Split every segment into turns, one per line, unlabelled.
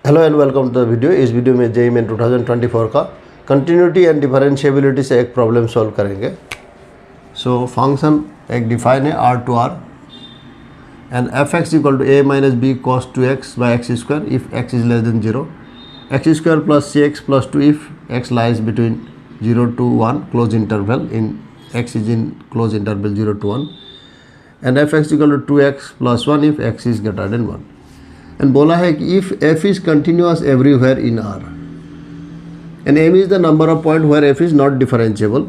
Hello and welcome to the video. इस video में JEE Main 2024 का कंटिन्यूटी एंड डिफरेंशिएबिलिटी से एक प्रॉब्लम सॉल्व करेंगे। सो फंक्शन एक डिफाइन है r to r and f x equal to a minus b cos 2x by x square if x is less than 0, x square plus c x plus 2 if x lies between 0 to 1 closed interval in x is in closed interval 0 to 1 and f x equal to 2x plus 1 if x is greater than 1। And बोला है कि if f is continuous everywhere in R and m is the number of point where f is not differentiable.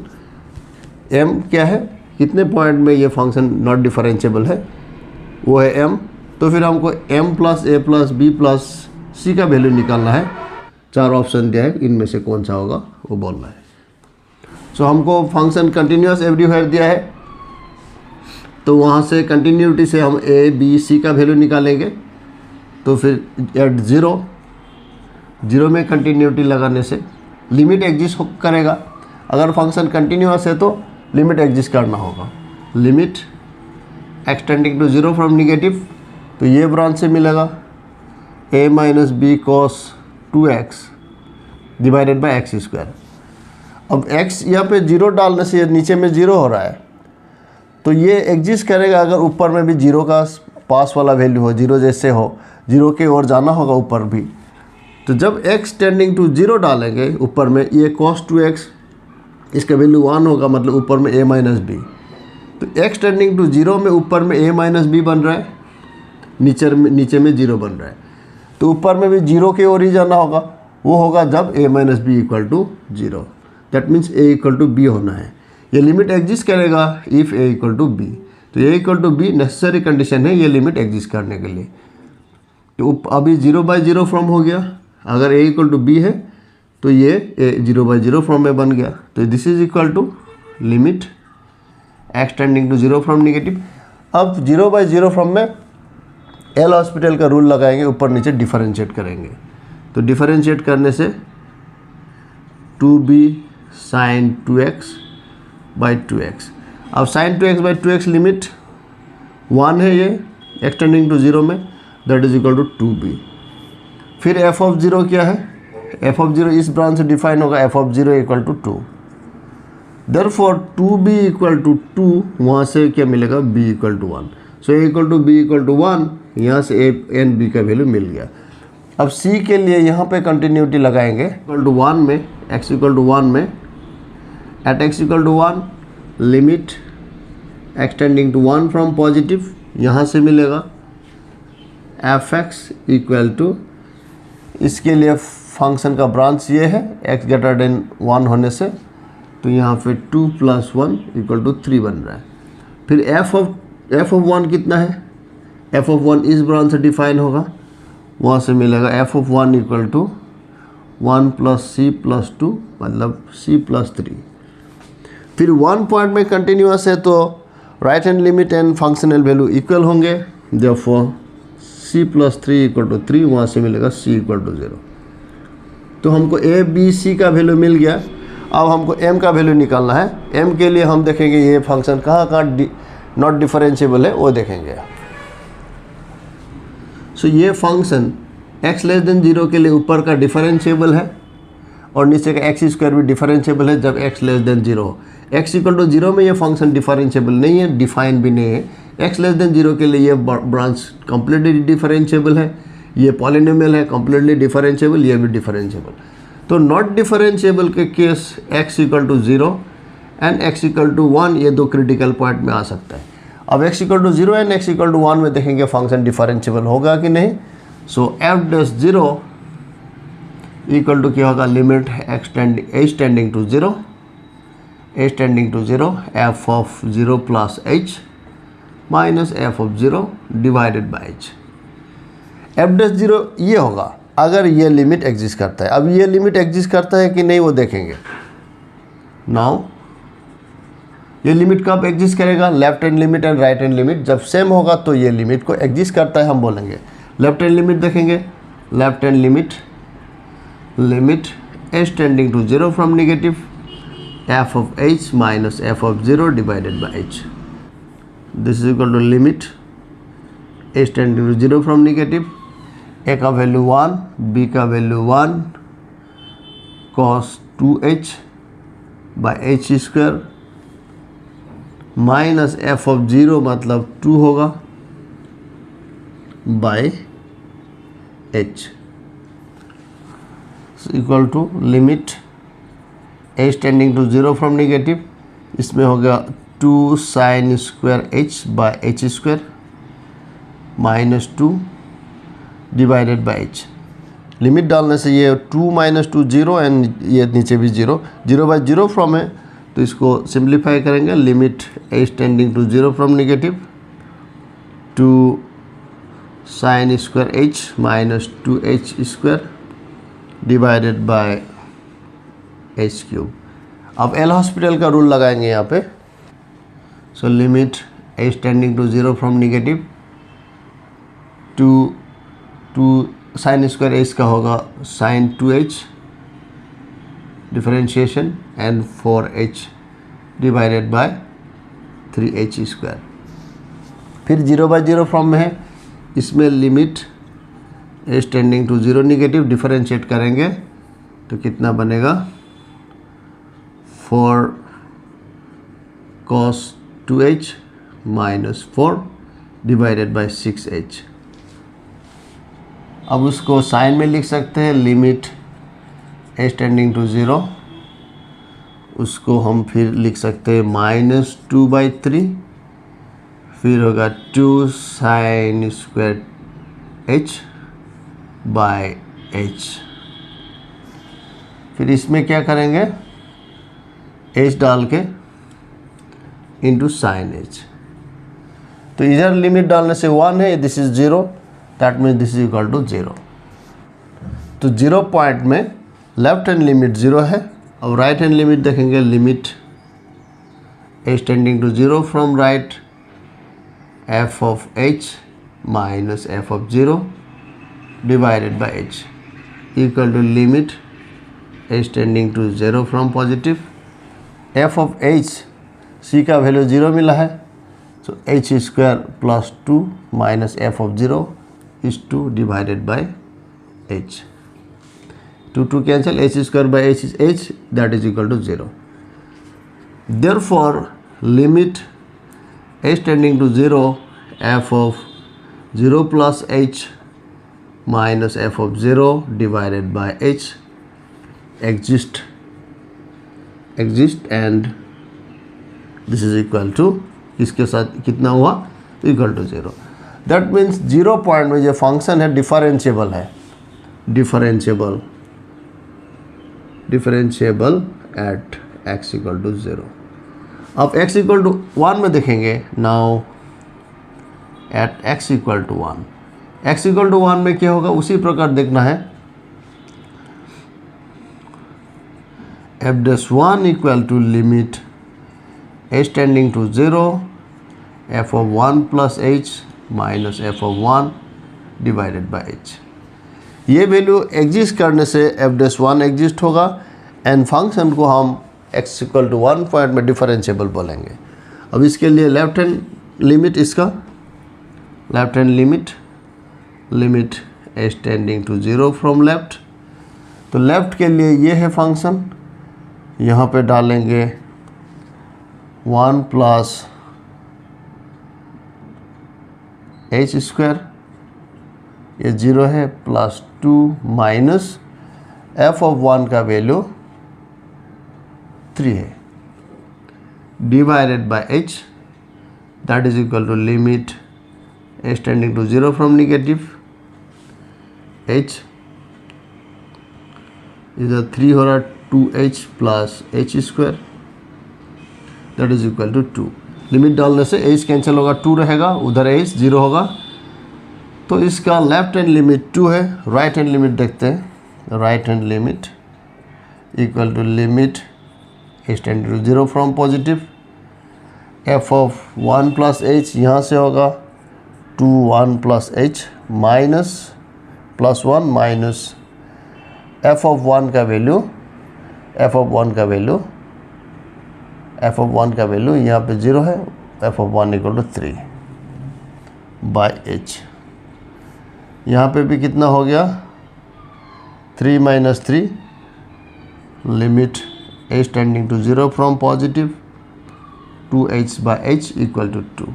m क्या है, कितने point में ये function not differentiable है, वो है m। तो फिर हमको m plus a plus b plus c का वैल्यू निकालना है। 4 ऑप्शन दिया है, इनमें से कौन सा होगा वो बोलना है। सो हमको फंक्शन कंटिन्यूअस एवरीवेयर दिया है, तो वहाँ से कंटिन्यूटी से हम a b c का वैल्यू निकालेंगे। तो फिर एट 0 में कंटिन्यूटी लगाने से लिमिट एग्जिस्ट करेगा। अगर फंक्शन कंटिन्यूअस है तो लिमिट एग्जिस्ट करना होगा। Limit extending to 0 from negative, तो ये ब्रांच से मिलेगा a minus b cos 2x divided by x square. अब x यहाँ पे 0 डालने से नीचे में 0 हो रहा है, तो ये एग्जिस्ट करेगा अगर ऊपर में भी 0 का पास वाला वैल्यू हो, 0 जैसे हो, 0 के ओर जाना होगा ऊपर भी। तो जब x टेंडिंग टू 0 डालेंगे ऊपर में, ये cos 2x इसका वैल्यू 1 होगा, मतलब ऊपर में a माइनस बी। तो x टेंडिंग टू 0 में ऊपर में a माइनस बी बन रहा है, नीचे में 0 बन रहा है। तो ऊपर में भी 0 के ओर ही जाना होगा, वो होगा जब a minus b equal to 0। That means a equal to b होना है। ये लिमिट एग्जिस्ट करेगा if a equal to b. तो a equal to b necessary condition है ये लिमिट एग्जिस्ट करने के लिए। तो अभी 0/0 फॉर्म हो गया। अगर a इक्वल टू बी है तो ये 0/0 फॉर्म में बन गया। तो this is equal to limit extending to 0 from negative. अब 0/0 फॉर्म में एल हॉस्पिटल का रूल लगाएंगे, ऊपर नीचे डिफरेंशिएट करेंगे। तो डिफरेंशिएट करने से 2b sin 2x by 2x। अब sin 2x by 2x limit 1 है, ये एक्सटेंडिंग टू 0 में, that is equal to 2b। फिर f ऑफ 0 क्या है, f ऑफ 0 इस ब्रांच से डिफाइन होगा f of 0 equal to 2। Therefore 2b equal to 2, वहाँ से क्या मिलेगा, b equal to 1। So a equal to b equal to 1, यहाँ से a एंड b का वैल्यू मिल गया। अब c के लिए यहाँ पे कंटिन्यूटी लगाएंगे। इक्वल टू 1 में, x इक्वल टू 1 में, at x equal to 1 limit extending to 1 from positive, यहाँ से मिलेगा एफ एक्स इक्वल टू, इसके लिए फंक्शन का ब्रांच ये है x ग्रेटर देन 1 होने से, तो यहाँ पे 2 + 1 इक्वल टू 3 बन रहा है। फिर f ऑफ 1 कितना है, f ऑफ 1 इस ब्रांच से डिफाइन होगा, वहाँ से मिलेगा f of 1 equal to 1 + c + 2 मतलब c + 3। फिर 1 पॉइंट में कंटिन्यूअस है तो right hand limit and functional value equal होंगे। देयरफॉर c + 3 इक्वल टू 3, वहाँ से मिलेगा c इक्वल टू 0। तो हमको a b c का वैल्यू मिल गया। अब हमको m का वैल्यू निकालना है। m के लिए हम देखेंगे ये फंक्शन कहाँ नॉट डिफरेंशिएबल है, वो देखेंगे। सो ये फंक्शन x लेस देन 0 के लिए ऊपर का डिफरेंशिएबल है और नीचे का एक्स स्क्वायर भी डिफरेंशिएबल है जब x लेस देन 0 हो। x इक्वल टू 0 में ये फंक्शन डिफरेंशिएबल नहीं है, डिफाइन भी नहीं है। x लेस देन 0 के लिए ये ब्रांच कम्प्लीटली डिफरेंशिएबल है, ये पॉलिनोमियल है, कम्प्लीटली डिफरेंशिएबल, ये भी डिफरेंशिएबल। तो नॉट डिफरेंशिएबल के case x equal to 0 and x equal to 1, ये दो क्रिटिकल पॉइंट में आ सकता है। अब x equal to 0 and x equal to 1 में देखेंगे फंक्शन डिफरेंशिएबल होगा कि नहीं। सो f'0 इक्वल टू क्या होगा, limit h tending to 0, h tending to 0 f of 0 plus h minus f of 0 divided by h। f'0 ये होगा अगर ये लिमिट एग्जिस्ट करता है। अब ये लिमिट एग्जिस्ट करता है कि नहीं वो देखेंगे। नाउ ये लिमिट कब एग्जिस्ट करेगा, left hand limit and right hand limit जब सेम होगा तो ये लिमिट को एग्जिस्ट करता है, हम बोलेंगे। लेफ्ट हैंड लिमिट देखेंगे, left hand limit h tending to 0 from negative f of h minus f of 0 divided by h। This is equal to limit h tending to 0 from negative A का value 1, B का value 1 cos 2h by H square minus F of 0 मतलब 2 होगा by H equal to limit H tending to 0 from negative, इसमें होगा 2 sin square H by H square minus 2 divided by H. Limit डालने से ये 2 - 2 0 and ये नीचे भी 0 बाई 0 फ्रॉम है, तो इसको सिंप्लीफाई करेंगे। Limit H tending to 0 from negative 2 sin square h minus 2h square divided by h cube. अब एल हॉस्पिटल का रूल लगाएंगे यहाँ पे। So limit H tending to 0 from negative 2 sin square h का होगा sin 2h differentiation and 4h divided by 3h square. फिर 0 by 0 form में है, इसमें limit H tending to 0 negative differentiate करेंगे तो कितना बनेगा 4 cos 2h minus 4 divided by 6h। अब उसको साइन में लिख सकते हैं, लिमिट एच टेंडिंग टू 0, उसको हम फिर लिख सकते हैं -2/3, फिर होगा 2 sin square h by h। फिर इसमें क्या करेंगे, h डाल के इंटू साइन h। तो इधर लिमिट डालने से 1 है, this is 0, that means this is equal to 0। तो 0 पॉइंट में लेफ्ट हैंड लिमिट 0 है। अब राइट हैंड लिमिट देखेंगे, limit H tending to 0 from right f of h minus F of 0 divided by h equal to limit H tending to 0 from positive f of h, c का value 0 मिला है, so h square plus 2 minus F of 0 is 2 divided by h. 2 cancel, h square by h is h, that is equal to 0. Therefore, limit h tending to 0 f of 0 plus h minus f of 0 divided by h exist and this is equal to, इसके साथ कितना हुआ, equal to 0. That means 0 point में जो function है differentiable है, differentiable at x equal to 0। अब x equal to 1 में देखेंगे, now at x equal to 1, x equal to 1 में क्या होगा उसी प्रकार देखना है। f'1 equal to limit h tending to 0 f of 1 plus h minus F of 1 divided by h। ये वैल्यू एग्जिस्ट करने से f'1 एग्जिस्ट होगा एंड फंक्शन को हम x इक्वल टू 1 पॉइंट में डिफरेंशिएबल बोलेंगे। अब इसके लिए लेफ्ट हैंड लिमिट, इसका left hand limit h tending to 0 from left, तो लेफ्ट के लिए ये है फंक्शन, यहाँ पे डालेंगे 1 प्लस h स्क्वायर, ये 0 है, प्लस 2 माइनस f ऑफ 1 का वैल्यू 3 है divided by h, that is equal to limit h tending to 0 from negative h, इधर 3 हो रहा 2h plus h square, that is equal to 2। Limit डालने से h cancel होगा, 2 रहेगा, उधर h 0 होगा, तो इसका लेफ्ट हैंड लिमिट 2 है। राइट हैंड लिमिट देखते हैं, right hand limit equal to limit h tending to 0 from positive f of 1 plus h, यहाँ से होगा 2 1 plus h minus plus 1 minus f of 1 का वैल्यू, f ऑफ 1 का value यहाँ पे 0 है, f of 1 equal to 3 by h। यहाँ पे भी कितना हो गया 3 - 3 limit h tending to 0 from positive 2h/h equal to 2।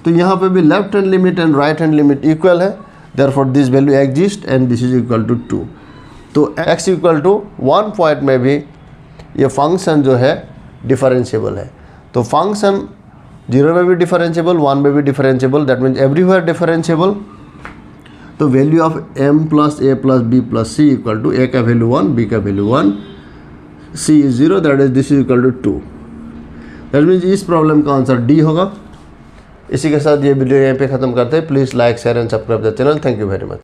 तो यहाँ पे भी left hand limit and right hand limit equal है, therefore this value exist and this is equal to 2। तो x इक्वल टू 1 पॉइंट में भी ये फंक्शन जो है डिफरेंशिएबल है। तो फंक्शन 0 में भी डिफरेंशिएबल, 1 में भी differentiable, that means everywhere differentiable. तो value of m + a + b + c equal to a का वैल्यू 1, b का value 1, c is 0, that is this is equal to 2। That means इस प्रॉब्लम का आंसर डी होगा। इसी के साथ ये वीडियो यहाँ पे ख़त्म करते हैं। Please like, share and subscribe the channel. Thank you very much.